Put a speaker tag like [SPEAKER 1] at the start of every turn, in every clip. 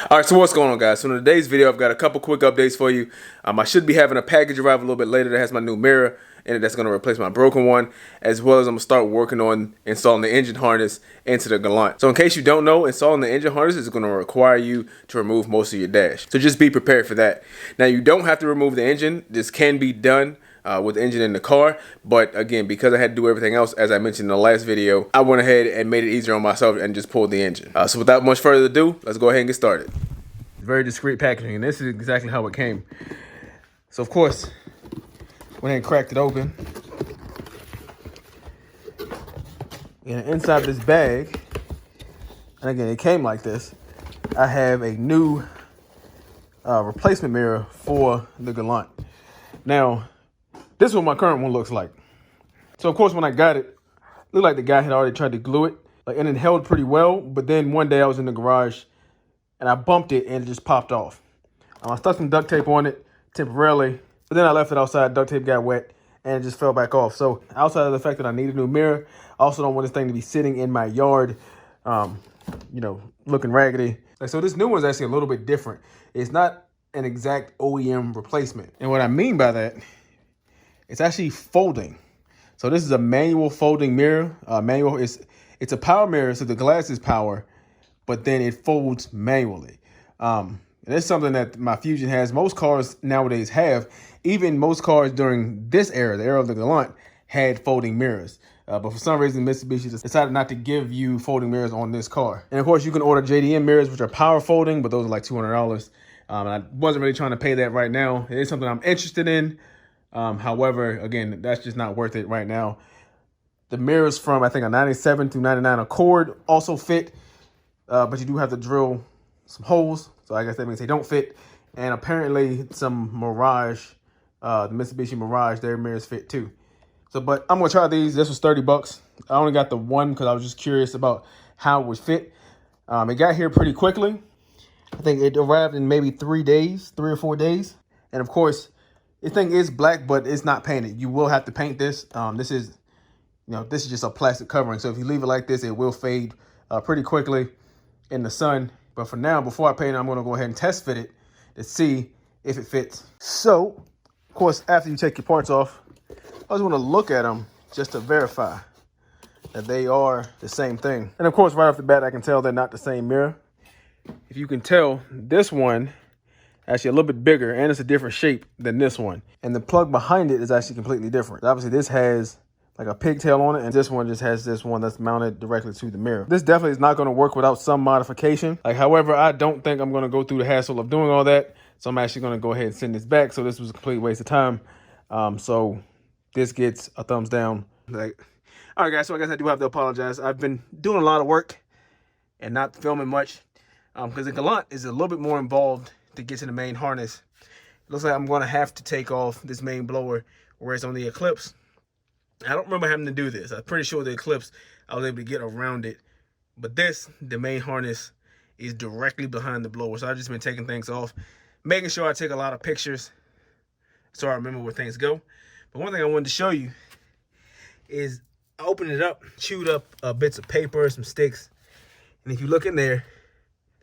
[SPEAKER 1] All right, so what's going on, guys? So in today's video, I've got a couple quick updates for you. I should be having a package arrive a little bit later that has my new mirror in it that's going to replace my broken one, as well as I'm going to start working on installing the engine harness into the Galant. So in case you don't know, installing the engine harness is going to require you to remove most of your dash. So just be prepared for that. Now, you don't have to remove the engine. This can be done with the engine in the car, but again, because I had to do everything else, as I mentioned in the last video, I went ahead and made it easier on myself and just pulled the engine. So without much further ado, let's go ahead and get started. Very discreet packaging, and this is exactly how it came. So of course, went ahead and cracked it open, and inside this bag, and again, it came like this, I have a new replacement mirror for the Galant. Now, this is what my current one looks like. So of course, when I got it, it looked like the guy had already tried to glue it, and it held pretty well. But then one day I was in the garage and I bumped it and it just popped off. I stuck some duct tape on it temporarily, but then I left it outside. Duct tape got wet and it just fell back off. So outside of the fact that I need a new mirror, I also don't want this thing to be sitting in my yard, looking raggedy. So this new one is actually a little bit different. It's not an exact OEM replacement. And what I mean by that, it's actually folding. So this is a manual folding mirror. It's a power mirror, so the glass is power, but then it folds manually. And it's something that my Fusion has. Most cars nowadays have. Even most cars during this era, the era of the Galant, had folding mirrors. But for some reason, Mitsubishi decided not to give you folding mirrors on this car. And of course, you can order JDM mirrors, which are power folding, but those are like $200. And I wasn't really trying to pay that right now. It is something I'm interested in. However, again, that's just not worth it right now. The mirrors from, I think, a 97 through 99 Accord also fit, but you do have to drill some holes. So I guess that means they don't fit. And apparently some Mirage, the Mitsubishi Mirage, their mirrors fit too. So, but I'm going to try these. This was $30. I only got the one because I was just curious about how it would fit. It got here pretty quickly. I think it arrived in maybe 3 or 4 days. And of course, this thing is black, but it's not painted. You will have to paint this. This is just a plastic covering. So if you leave it like this, it will fade pretty quickly in the sun. But for now, before I paint it, I'm going to go ahead and test fit it to see if it fits. So, of course, after you take your parts off, I just want to look at them just to verify that they are the same thing. And of course, right off the bat, I can tell they're not the same mirror. If you can tell, this one actually a little bit bigger, and it's a different shape than this one. And the plug behind it is actually completely different. Obviously, this has like a pigtail on it, and this one just has this one that's mounted directly to the mirror. This definitely is not going to work without some modification. However, I don't think I'm going to go through the hassle of doing all that. So I'm actually going to go ahead and send this back. So this was a complete waste of time. So this gets a thumbs down. All right, guys, so I guess I do have to apologize. I've been doing a lot of work and not filming much because the Galant is a little bit more involved to get to the main harness. It looks like I'm going to have to take off this main blower, whereas on the Eclipse, I don't remember having to do this. I'm pretty sure the Eclipse, I was able to get around it. But this, the main harness, is directly behind the blower. So I've just been taking things off, making sure I take a lot of pictures so I remember where things go. But one thing I wanted to show you is I opened it up, chewed up bits of paper, some sticks. And if you look in there,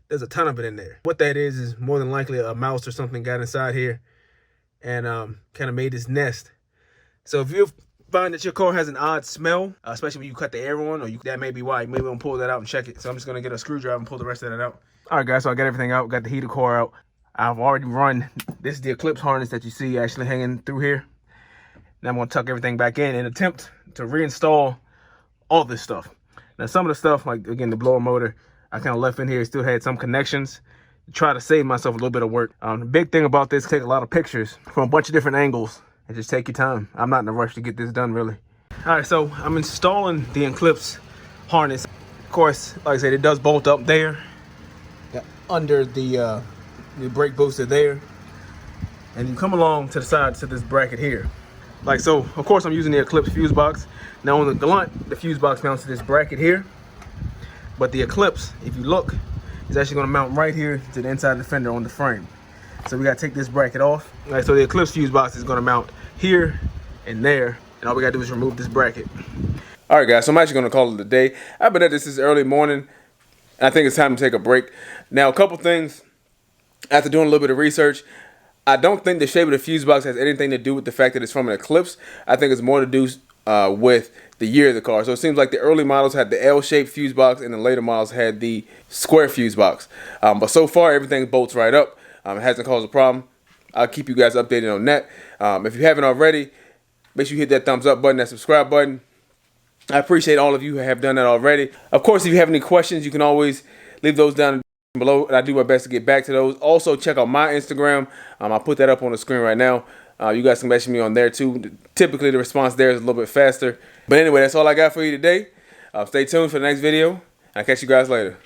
[SPEAKER 1] there's a ton of it in there. What that is more than likely a mouse or something got inside here and kind of made this nest. So if you find that your car has an odd smell, especially when you cut the air on, that may be why. You may want to pull that out and check it. So I'm just going to get a screwdriver and pull the rest of that out. All right, guys, so I got everything out, got the heater core out. I've already run, this is the Eclipse harness that you see actually hanging through here. Now I'm going to tuck everything back in and attempt to reinstall all this stuff. Now some of the stuff, like again, the blower motor, I kind of left in here, still had some connections to try to save myself a little bit of work. The big thing about this, take a lot of pictures from a bunch of different angles and just take your time. I'm not in a rush to get this done, really. All right, so I'm installing the Eclipse harness. Of course, like I said, it does bolt up there under the brake booster there. And you come along to the side to this bracket here. Like so, of course, I'm using the Eclipse fuse box. Now on the Galant, the fuse box mounts to this bracket here. But the Eclipse, if you look, is actually going to mount right here to the inside of the fender on the frame. So we got to take this bracket off. All right, so the Eclipse fuse box is going to mount here and there. And all we got to do is remove this bracket. All right, guys, so I'm actually going to call it a day. I've been at this early morning. And I think it's time to take a break. Now, a couple things. After doing a little bit of research, I don't think the shape of the fuse box has anything to do with the fact that it's from an Eclipse. I think it's more to do with the year of the car. So it seems like the early models had the L-shaped fuse box and the later models had the square fuse box. But so far, everything bolts right up. It hasn't caused a problem. I'll keep you guys updated on that. If you haven't already, make sure you hit that thumbs up button, that subscribe button. I appreciate all of you who have done that already. Of course, if you have any questions, you can always leave those down below, and I do my best to get back to those. Also, check out my Instagram. I'll put that up on the screen right now. You guys can message me on there too. Typically, the response there is a little bit faster. But anyway, that's all I got for you today. Stay tuned for the next video. I'll catch you guys later.